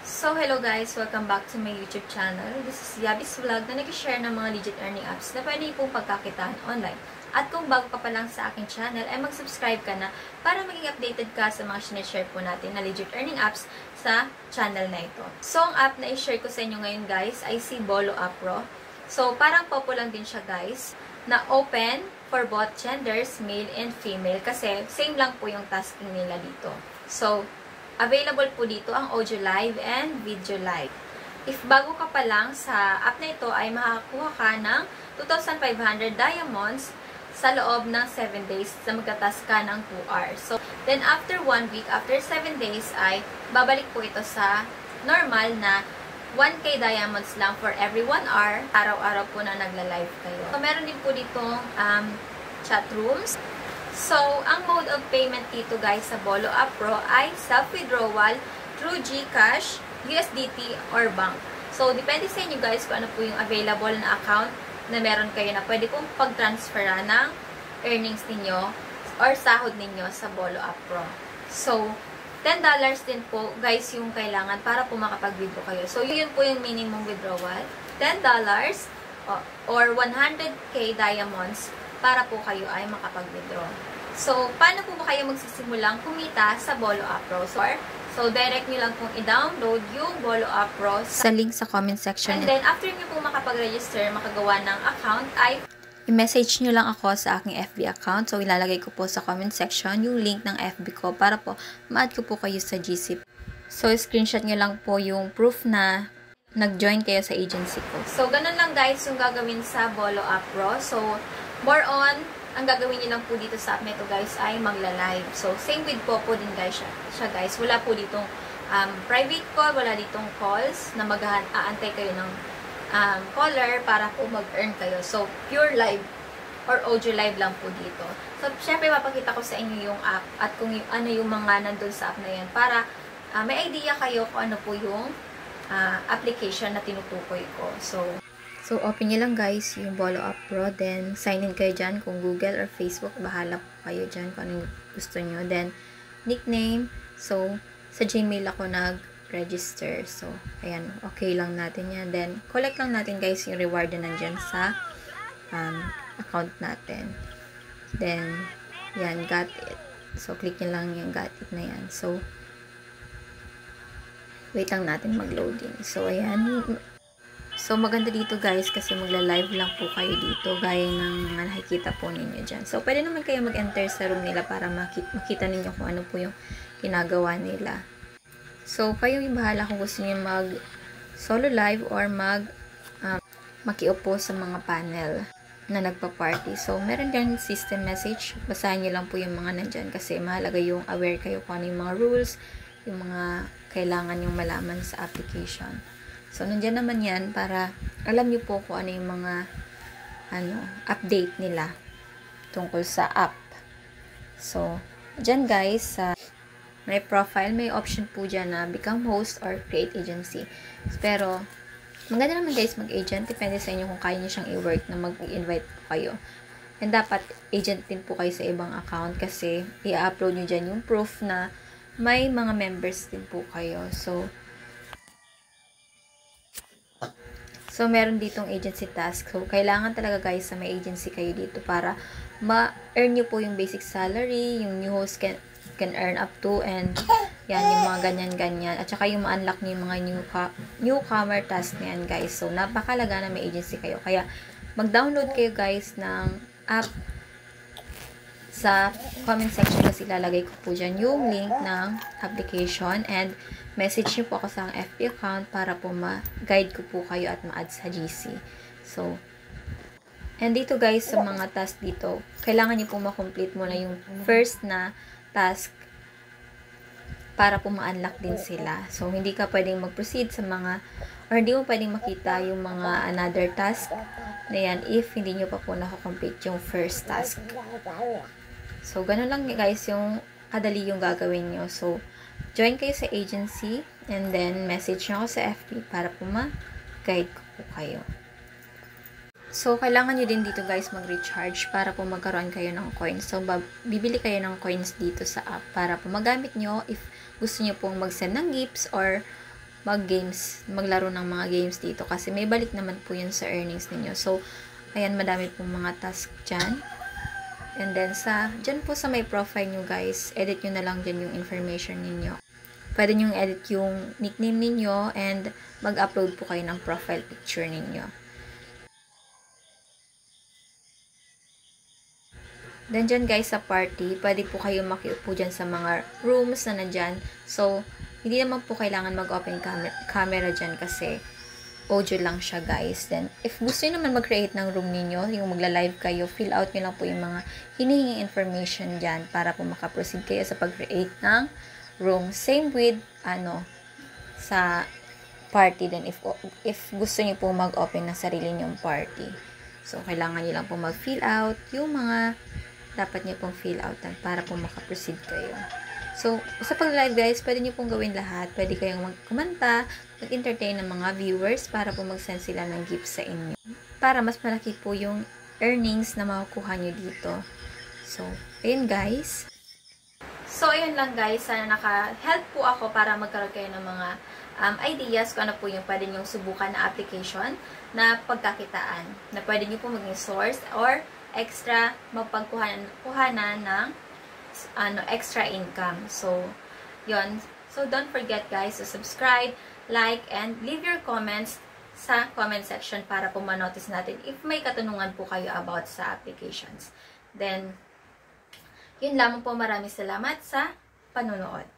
So, hello guys! Welcome back to my YouTube channel. This is Yabis Vlog na nag-share ng mga legit earning apps na pwede pong pagkakitaan online. At kung bago ka pa lang sa aking channel, ay mag-subscribe ka na para maging updated ka sa mga sinishare po natin na legit earning apps sa channel na ito. So, ang app na i-share ko sa inyo ngayon guys ay si Bolo App Pro. So, parang popo lang din siya guys, na open for both genders, male and female, kasi same lang po yung tasking nila dito. So, available po dito ang audio live and video live. If bago ka pa lang sa app na ito, ay makakakuha ka ng 2,500 diamonds sa loob ng 7 days na magtatas ka ng 2 hours. So, then after 1 week, after 7 days, ay babalik po ito sa normal na 1K diamonds lang for every 1 hour, araw-araw po na nagla-live kayo. So, meron din po ditong chat rooms. So, ang mode of payment dito guys sa Bolo App Pro ay self-withdrawal through GCash, USDT, or bank. So, depende sa inyo guys kung ano po yung available na account na meron kayo na pwede pong pag-transfera ng earnings ninyo or sahod ninyo sa Bolo App Pro. So, $10 din po guys yung kailangan para po makapag-withdraw kayo. So, yun po yung minimum withdrawal. $10 or 100k diamonds para po kayo ay makapag-withdraw. So, paano po ba kayo magsisimulang kumita sa Bolo App Pro? So, direct nyo lang pong i-download yung Bolo App Pro sa link sa comment section. And then, after nyo po makapag-register, makagawa ng account, ay i-message nyo lang ako sa aking FB account. So, ilalagay ko po sa comment section yung link ng FB ko para po ma-add ko po kayo sa GC. So, screenshot nyo lang po yung proof na nag-join kayo sa agency ko. So, ganun lang guys yung gagawin sa Bolo App Pro. So, more on, ang gagawin niyo lang po dito sa app nito guys ay magla-live. So, same with Popo din guys siya guys. Wala po ditong private call, wala ditong calls na mag-aantay kayo ng caller para po mag-earn kayo. So, pure live or audio live lang po dito. So, syempre mapakita ko sa inyo yung app at kung ano yung mga nandun sa app na yan para may idea kayo kung ano po yung application na tinutukoy ko. So, open nyo lang guys yung Bolo App Pro. Then, sign in kayo dyan kung Google or Facebook. Bahala po kayo dyan kung ano gusto nyo. Then, nickname. So, sa Gmail ako nag-register. So, ayan. Okay lang natin yan. Then, collect lang natin guys yung reward na nandyan sa account natin. Then, yan. Got it. So, click nyo lang yung got it na yan. So, wait lang natin mag-loading. So, ayan. So, maganda dito guys kasi magla-live lang po kayo dito gaya ng mga nakikita po ninyo dyan. So, pwede naman kayo mag-enter sa room nila para makita ninyo kung ano po yung ginagawa nila. So, kayo yung bahala kung gusto niyo mag-solo live or makiupo sa mga panel na nagpa-party. So, meron din system message. Basahin niyo lang po yung mga nandyan kasi mahalaga yung aware kayo kung ano yung mga rules, yung mga kailangan yung malaman sa application. So, nandiyan naman yan para alam niyo po kung ano yung mga update nila tungkol sa app. So, dyan guys, may profile, may option po dyan na become host or create agency. Pero, maganda naman guys mag-agent. Depende sa inyo kung kaya niyo siyang i-work na mag-invite po kayo. And dapat agent din po kayo sa ibang account kasi i-upload niyo dyan yung proof na may mga members din po kayo. So, meron ditong agency task. So, kailangan talaga guys na may agency kayo dito para ma-earn nyo po yung basic salary, yung new host can earn up to, and yan, yung mga ganyan-ganyan. At saka yung ma-unlock nyo yung mga newcomer task na yan guys. So, napakalaga na may agency kayo. Kaya, mag-download kayo guys ng app sa comment section kasi ilalagay ko po dyan yung link ng application and message nyo po ako sa FB account para po ma-guide ko po kayo at ma-add sa GC. So, and dito guys, sa mga task dito, kailangan nyo po ma-complete muna yung first na task para po ma-unlock din sila. So, hindi ka pwedeng mag-proceed sa mga, or hindi mo pwedeng makita yung mga another task na yan if hindi nyo pa po nakakomplete yung first task. So, ganun lang guys yung kadali yung gagawin nyo. So, join kayo sa agency and then message nyo ako sa FB para po ma-guide ko po kayo. So, kailangan nyo din dito guys mag-recharge para po magkaroon kayo ng coins. So, bibili kayo ng coins dito sa app para po magamit nyo if gusto nyo pong mag-send ng gifts or mag-games, maglaro ng mga games dito kasi may balik naman po yun sa earnings ninyo. So, ayan, madami pong mga task dyan. And then, dyan po sa may profile nyo guys, edit nyo na lang dyan yung information ninyo. Pwede nyo edit yung nickname ninyo and mag-upload po kayo ng profile picture ninyo. Then dyan guys sa party, pwede po kayo makiupo dyan sa mga rooms na nandyan. So, hindi naman po kailangan mag-open camera dyan kasi audio lang siya guys. Then, if gusto nyo naman mag-create ng room ninyo, yung magla-live kayo, fill out nyo lang po yung mga hinihinging information dyan para po makaproceed kayo sa pag-create ng room. Same with, sa party din. If gusto nyo po mag-open ng sarili nyong party. So, kailangan nyo lang po mag-fill out yung mga dapat nyo pong fill out para po makaproceed kayo. So, sa pag-live guys, pwede nyo pong gawin lahat. Pwede kayong magkumanta, mag-entertain ng mga viewers para po mag-send sila ng gifts sa inyo. Para mas malaki po yung earnings na makukuha nyo dito. So, ayun guys. So, ayun lang guys. Sana naka-help po ako para magkaroon kayo ng mga ideas kung ano po yung pwede nyong subukan na application na pagkakitaan. Na pwede nyo po maging source or extra mapagkuhanan ng extra income. So, yon. So, don't forget guys to subscribe, like, and leave your comments sa comment section para po ma-notice natin if may katanungan po kayo about sa applications. Then, yun lamang po. Maraming salamat sa panonood.